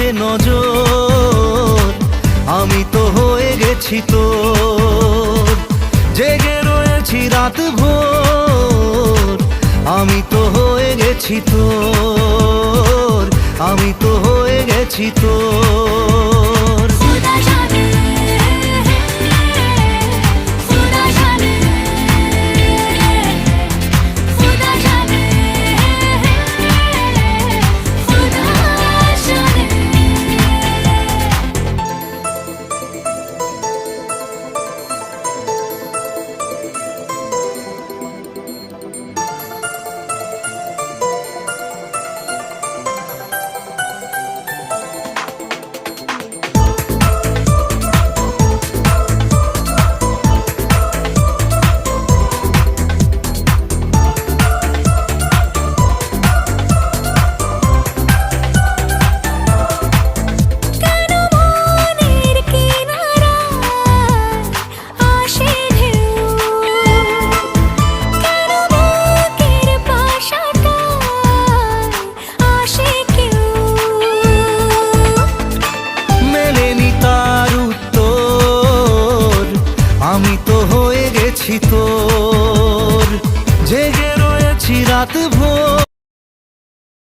যে নজর, আমি তো হয়ে গেছি তোর। জেগে রয়েছি রাত ভোর, আমি তো হয়ে গেছি তোর, আমি তো হয়ে গেছি তোর। আমি তো হয়ে গেছি তোর, জেগে রয়েছি রাত ভোর।